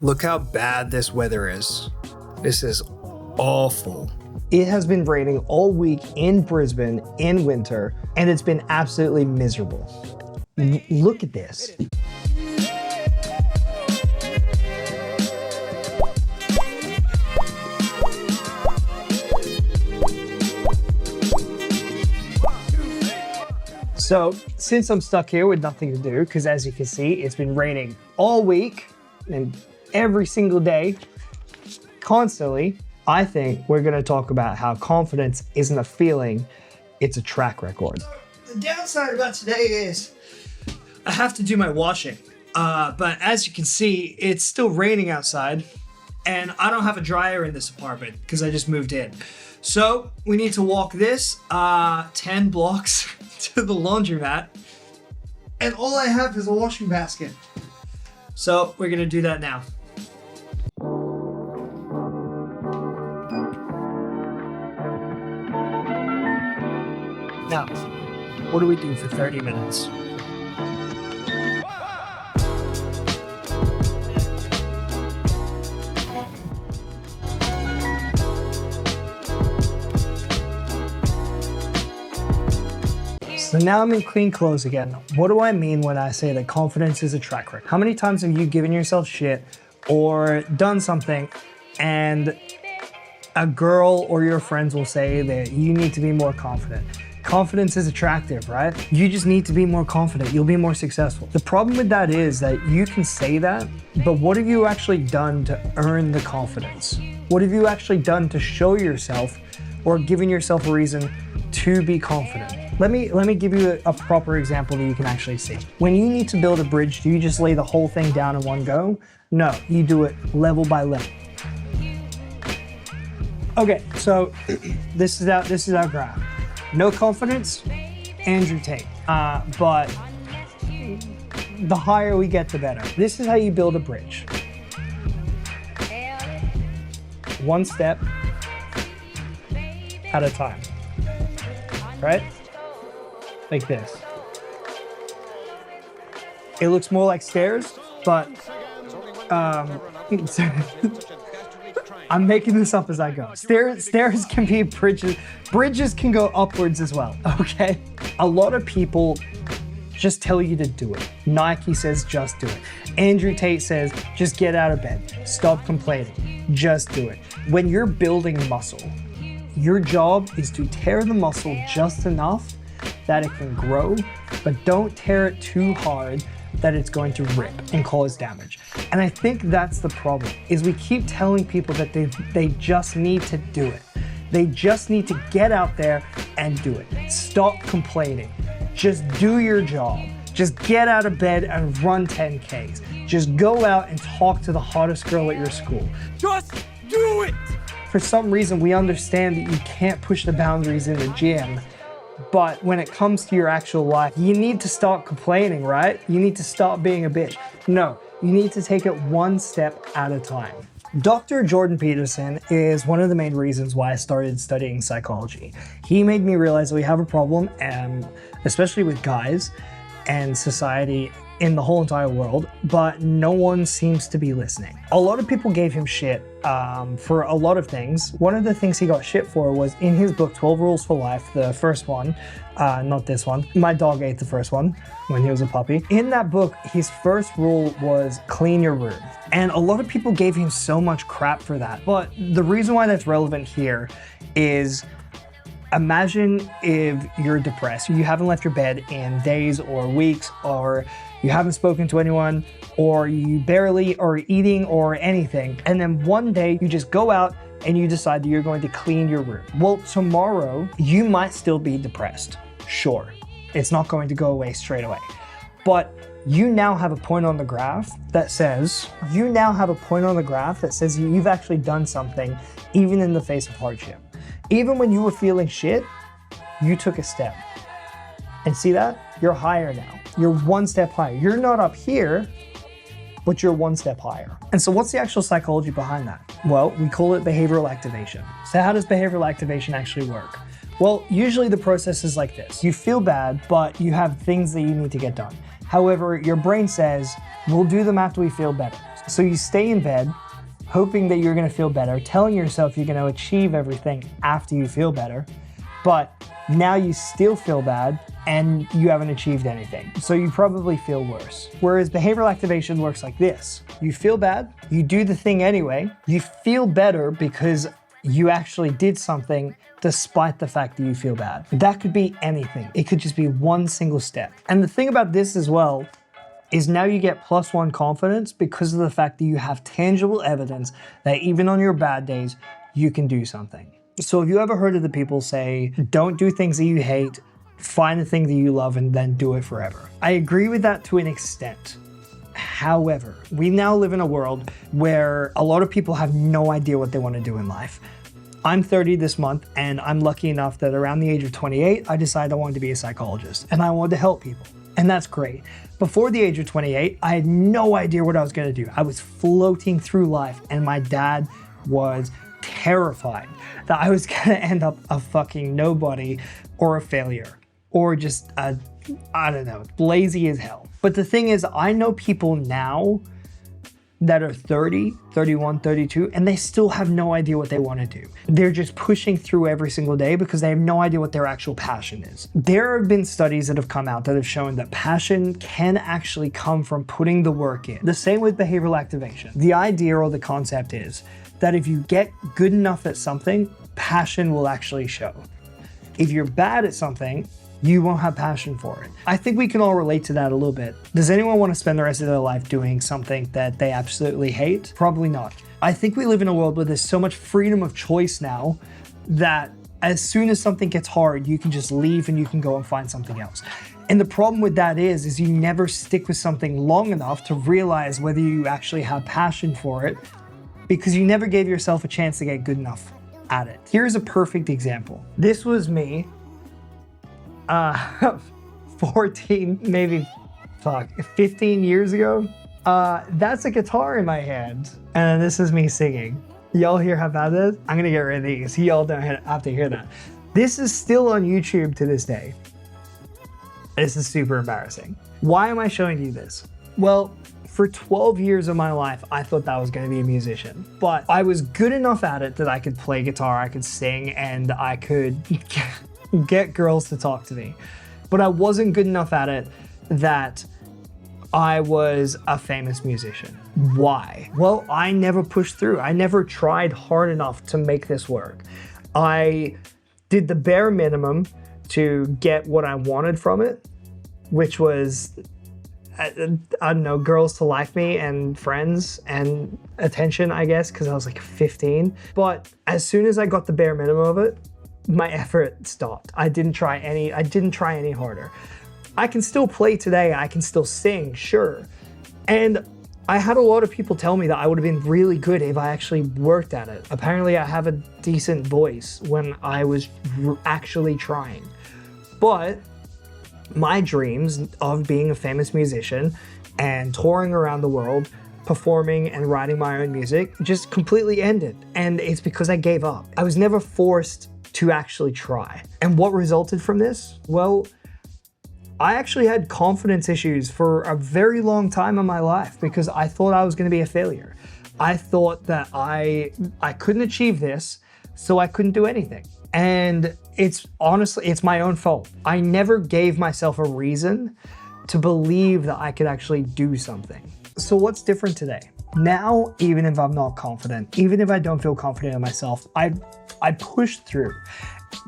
Look how bad this weather is. This is awful. It has been raining all week in Brisbane in winter, and it's been absolutely miserable. Look at this. So, since I'm stuck here with nothing to do, because as you can see, it's been raining all week and every single day, constantly, I think we're going to talk about how confidence isn't a feeling, it's a track record. The downside about today is I have to do my washing, but as you can see, it's still raining outside, and I don't have a dryer in this apartment because I just moved in. So we need to walk this 10 blocks to the laundromat, and all I have is a washing basket. So we're gonna do that now. Now, what do we do for 30 minutes? So now I'm in clean clothes again. What do I mean when I say that confidence is a track record? How many times have you given yourself shit or done something and a girl or your friends will say that you need to be more confident? Confidence is attractive, right? You just need to be more confident. You'll be more successful. The problem with that is that you can say that, but what have you actually done to earn the confidence? What have you actually done to show yourself or given yourself a reason to be confident? Let me give you a proper example that you can actually see. When you need to build a bridge, do you just lay the whole thing down in one go? No, you do it level by level. Okay, so this is our graph. No confidence, Andrew Tate. But the higher we get, the better. This is how you build a bridge. One step at a time, right? Like this. It looks more like stairs, but I'm making this up as I go. Stairs can be bridges. Bridges can go upwards as well, okay? A lot of people just tell you to do it. Nike says just do it. Andrew Tate says just get out of bed. Stop complaining. Just do it. When you're building muscle, your job is to tear the muscle just enough that it can grow, but don't tear it too hard that it's going to rip and cause damage. And I think that's the problem, is we keep telling people that they just need to do it. They just need to get out there and do it. Stop complaining. Just do your job. Just get out of bed and run 10Ks. Just go out and talk to the hottest girl at your school. Just do it! For some reason, we understand that you can't push the boundaries in the gym, but when it comes to your actual life, you need to stop complaining, right? You need to stop being a bitch. No, you need to take it one step at a time. Dr. Jordan Peterson is one of the main reasons why I started studying psychology. He made me realize that we have a problem, especially with guys and society in the whole entire world, but no one seems to be listening. A lot of people gave him shit for a lot of things. One of the things he got shit for was in his book, 12 Rules for Life, the first one, not this one. My dog ate the first one when he was a puppy. In that book, his first rule was clean your room. And a lot of people gave him so much crap for that. But the reason why that's relevant here is imagine if you're depressed, you haven't left your bed in days or weeks, or you haven't spoken to anyone, or you barely are eating or anything, and then one day you just go out and you decide that you're going to clean your room. Well, tomorrow you might still be depressed. Sure, it's not going to go away straight away, but you now have a point on the graph that says you've actually done something even in the face of hardship. Even when you were feeling shit, you took a step. And see that? You're higher now. You're one step higher. You're not up here, but you're one step higher. And so what's the actual psychology behind that? Well, we call it behavioral activation. So how does behavioral activation actually work? Well, usually the process is like this. You feel bad, but you have things that you need to get done. However, your brain says, we'll do them after we feel better. So you stay in bed, hoping that you're gonna feel better, telling yourself you're gonna achieve everything after you feel better, but now you still feel bad and you haven't achieved anything. So you probably feel worse. Whereas behavioral activation works like this. You feel bad, you do the thing anyway, you feel better because you actually did something despite the fact that you feel bad. That could be anything. It could just be one single step. And the thing about this as well is now you get +1 confidence because of the fact that you have tangible evidence that even on your bad days, you can do something. So have you ever heard of the people say, don't do things that you hate, find the thing that you love and then do it forever? I agree with that to an extent. However, we now live in a world where a lot of people have no idea what they want to do in life. I'm 30 this month and I'm lucky enough that around the age of 28, I decided I wanted to be a psychologist and I wanted to help people. And that's great. Before the age of 28, I had no idea what I was gonna do. I was floating through life and my dad was terrified that I was gonna end up a fucking nobody or a failure or just a, I don't know, lazy as hell. But the thing is, I know people now that are 30, 31, 32, and they still have no idea what they want to do. They're just pushing through every single day because they have no idea what their actual passion is. There have been studies that have come out that have shown that passion can actually come from putting the work in. The same with behavioral activation. The idea or the concept is that if you get good enough at something, passion will actually show. If you're bad at something, you won't have passion for it. I think we can all relate to that a little bit. Does anyone want to spend the rest of their life doing something that they absolutely hate? Probably not. I think we live in a world where there's so much freedom of choice now that as soon as something gets hard, you can just leave and you can go and find something else. And the problem with that is you never stick with something long enough to realize whether you actually have passion for it because you never gave yourself a chance to get good enough at it. Here's a perfect example. This was me 14, maybe 15 years ago. That's a guitar in my hand. And this is me singing. Y'all hear how bad that is? I'm gonna get rid of these. Y'all don't have to hear that. This is still on YouTube to this day. This is super embarrassing. Why am I showing you this? Well, for 12 years of my life, I thought that I was gonna be a musician. But I was good enough at it that I could play guitar, I could sing, and I could get girls to talk to me. But I wasn't good enough at it that I was a famous musician. Why? Well, I never pushed through. I never tried hard enough to make this work. I did the bare minimum to get what I wanted from it, which was, I don't know, girls to like me and friends and attention, I guess, because I was like 15. But as soon as I got the bare minimum of it, my effort stopped. I didn't try any harder. I can still play today, I can still sing, sure. And I had a lot of people tell me that I would have been really good if I actually worked at it. Apparently I have a decent voice when I was actually trying. But my dreams of being a famous musician and touring around the world, performing and writing my own music just completely ended. And it's because I gave up. I was never forced to actually try. And what resulted from this? Well, I actually had confidence issues for a very long time in my life because I thought I was going to be a failure. I thought that I couldn't achieve this, so I couldn't do anything. And it's my own fault. I never gave myself a reason to believe that I could actually do something. So what's different today? Now, even if I'm not confident, even if I don't feel confident in myself, I push through.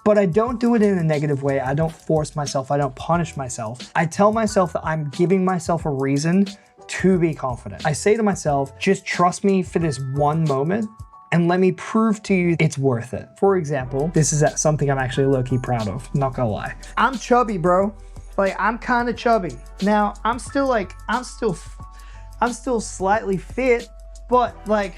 But I don't do it in a negative way. I don't force myself. I don't punish myself. I tell myself that I'm giving myself a reason to be confident. I say to myself, just trust me for this one moment and let me prove to you it's worth it. For example, this is something I'm actually low-key proud of, not gonna lie. I'm chubby, bro. Like, I'm kind of chubby. Now, I'm still slightly fit, but like,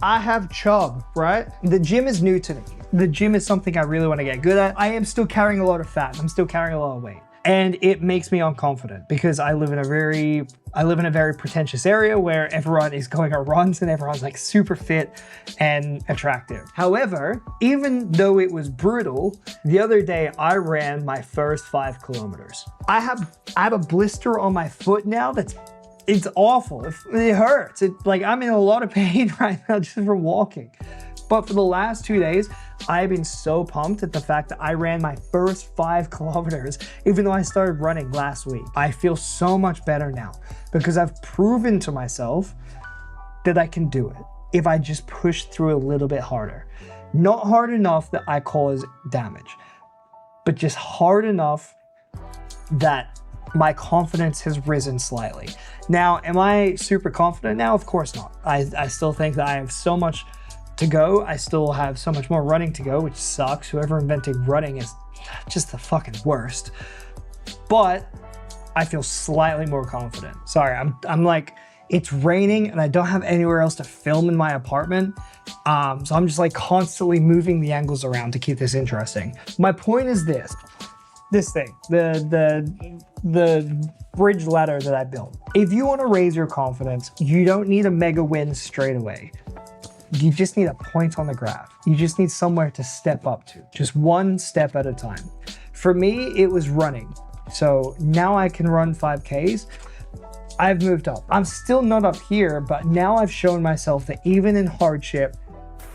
I have chub, right? The gym is new to me. The gym is something I really want to get good at. I am still carrying a lot of fat. I'm still carrying a lot of weight. And it makes me unconfident because I live in a very pretentious area where everyone is going on runs and everyone's like super fit and attractive. However, even though it was brutal, the other day I ran my first 5 kilometers. I have a blister on my foot now it's awful. It hurts. I'm in a lot of pain right now just from walking. But for the last 2 days, I've been so pumped at the fact that I ran my first 5 kilometers, even though I started running last week. I feel so much better now because I've proven to myself that I can do it if I just push through a little bit harder. Not hard enough that I cause damage, but just hard enough that my confidence has risen slightly. Now, am I super confident now? Of course not. I still think that I have so much to go. I still have so much more running to go, which sucks. Whoever invented running is just the fucking worst. But I feel slightly more confident. Sorry, I'm like, it's raining and I don't have anywhere else to film in my apartment. So I'm just like constantly moving the angles around to keep this interesting. My point is this thing, the bridge ladder that I built. If you want to raise your confidence, you don't need a mega win straight away. You just need a point on the graph. You just need somewhere to step up to, just one step at a time. For me, it was running. So now I can run 5Ks. I've moved up. I'm still not up here, but now I've shown myself that even in hardship,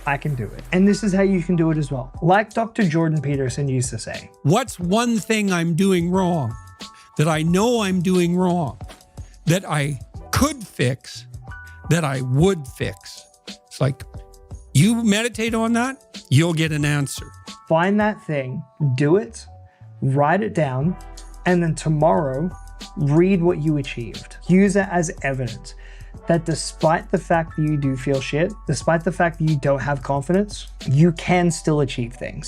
I can do it. And this is how you can do it as well. Like Dr. Jordan Peterson used to say, what's one thing I'm doing wrong that I know I'm doing wrong, that I could fix, that I would fix? It's like, you meditate on that, you'll get an answer. Find that thing, do it, write it down, and then tomorrow, read what you achieved. Use it as evidence that despite the fact that you do feel shit, despite the fact that you don't have confidence, you can still achieve things.